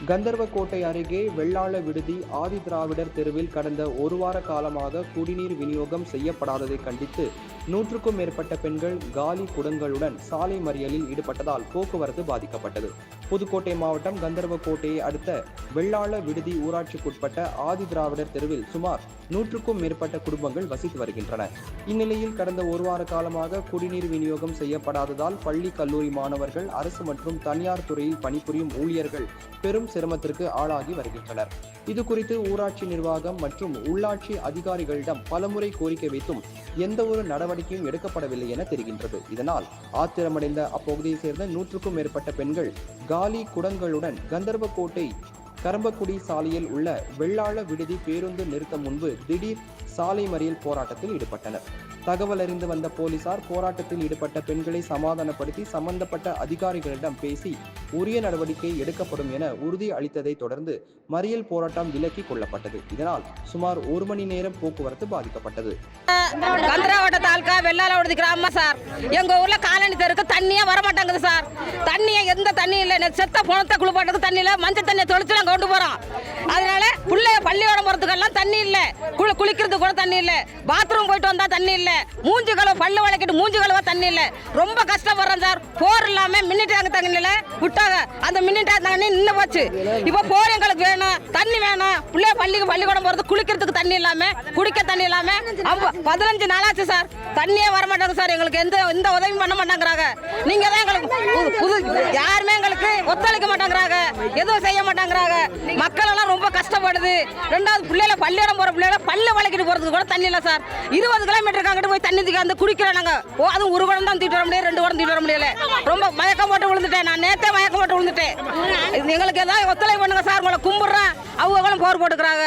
கந்தர்வக்கோட்டை அருகே வெள்ளாள விடுதி ஆதி திராவிடர் தெருவில் கடந்த ஒரு வார காலமாக குடிநீர் விநியோகம் செய்யப்படாததை கண்டித்து 100க்கும் மேற்பட்ட பெண்கள் காலி குடங்களுடன் சாலை மறியலில் ஈடுபட்டதால் போக்குவரத்து பாதிக்கப்பட்டது. புதுக்கோட்டை மாவட்டம் கந்தர்வக்கோட்டையை அடுத்த வெள்ளாள விடுதி ஊராட்சிக்குட்பட்ட ஆதி திராவிடர் தெருவில் சுமார் 100க்கும் மேற்பட்ட குடும்பங்கள் வசித்து வருகின்றன. இந்நிலையில் கடந்த ஒரு வார காலமாக குடிநீர் விநியோகம் செய்யப்படாததால் பள்ளி கல்லூரி மாணவர்கள், அரசு மற்றும் தனியார் துறையில் பணிபுரியும் ஊழியர்கள் பெரும் சிரமத்திற்கு ஆளாகி வருகின்றனர். இதுகுறித்து ஊராட்சி நிர்வாகம் மற்றும் உள்ளாட்சி அதிகாரிகளிடம் பலமுறை கோரிக்கை வைத்தும் எந்த ஒரு நடவடிக்கையும் எடுக்கப்படவில்லை என தெரிகின்றது. இதனால் ஆத்திரமடைந்த அப்பகுதியை சேர்ந்த 100க்கும் மேற்பட்ட பெண்கள் காலி குடங்களுடன் கந்தர்வக்கோட்டை கரம்பக்குடி சாலையில் உள்ள வெள்ளாள விடுதி பேருந்து நிறுத்தம் முன்பு திடீர் சாலை மறியல் போராட்டத்தில் ஈடுபட்டனர். தகவல் அறிந்து வந்த போலீசார் போராட்டத்தில் ஈடுபட்ட பெண்களை சமாதானப்படுத்தி சம்பந்தப்பட்ட அதிகாரிகளிடம் பேசி உரிய நடவடிக்கை எடுக்கப்படும் என உறுதி அளித்ததை தொடர்ந்து மறியல் போராட்டம் விலக்கிக் கொள்ளப்பட்டது. இதனால் சுமார் 1 மணி நேரம் போக்குவரத்து பாதிக்கப்பட்டது. கந்தராவட்ட தாலுகா வெள்ளாள விடுதி கிராமம் சார். எங்க ஊர்ல காலனி தெருக்கு தண்ணியே வரமாட்டாங்குது சார். தண்ணியே எந்த தண்ணி இல்லை. செத்த பணத்தை குளிப்பாட்டுக்கு தண்ணி இல்லை. மஞ்சள் தண்ணியை தொளிச்சு நாங்கள் கொண்டு போறோம். அதனால பிள்ளைய பள்ளியோடம் போறதுக்கெல்லாம் தண்ணி இல்லை. குளிக்கிறது கூட தண்ணி இல்லை. பாத்ரூம் போயிட்டு வந்தா தண்ணி இல்லை. மூஞ்சி கழுவ பல்லு வளைக்கிட்டு மூஞ்சி கழுவ தண்ணி இல்லை. ரொம்ப கஷ்டப்படுறோம் சார். போர் இல்லாம மின்னி டேங்க் தண்ணியில விட்டாங்க. அந்த மின்னி டேங்க் தண்ணி நின்று போச்சு. இப்போ போர் எங்களுக்கு வேணும், தண்ணி வேணும். பிள்ளைய பள்ளிக்கூடம் போறது குளிக்கிறதுக்கு தண்ணி இல்லாம, குடிக்க தண்ணி இல்லாம 15 நாளாச்சு சார். தண்ணியே வர மாட்டாங்க சார். எங்களுக்கு எந்த உதவியும் பண்ண மாட்டாங்கிறாங்க. நீங்க தான் எங்களுக்கு யாருமே எங்களுக்கு ஒத்துழைக்க மாட்டாங்கிறாங்க, எதுவும் செய்ய மாட்டாங்கிறாங்க. மக்கள் எல்லாம் ரொம்ப கஷ்டப்படுது. ரெண்டாவது பிள்ளைல பள்ளியிடம் போற பிள்ளைல பல்லு வளைக்கிட்டு போறதுக்கு கூட தண்ணி இல்லை சார். 20 கிலோமீட்டருக்கு அங்கிட்டு போய் தண்ணி வந்து குடிக்கிறோம் நாங்க. அதுவும் ஒரு குடம் தான் தூக்கிட்டு வர முடியாது, 2 குடம் தூக்கிட்டு வர முடியல. ரொம்ப மயக்கம் போட்டு விழுந்துட்டேன். நான் நேத்தே மயக்கம் போட்டு விழுந்துட்டேன். எங்களுக்கு ஏதாவது ஒத்துழைப்பு பண்ணுங்க சார். உங்களை கும்பிடுறேன். அவங்களும் போர் போட்டுக்கிறாங்க.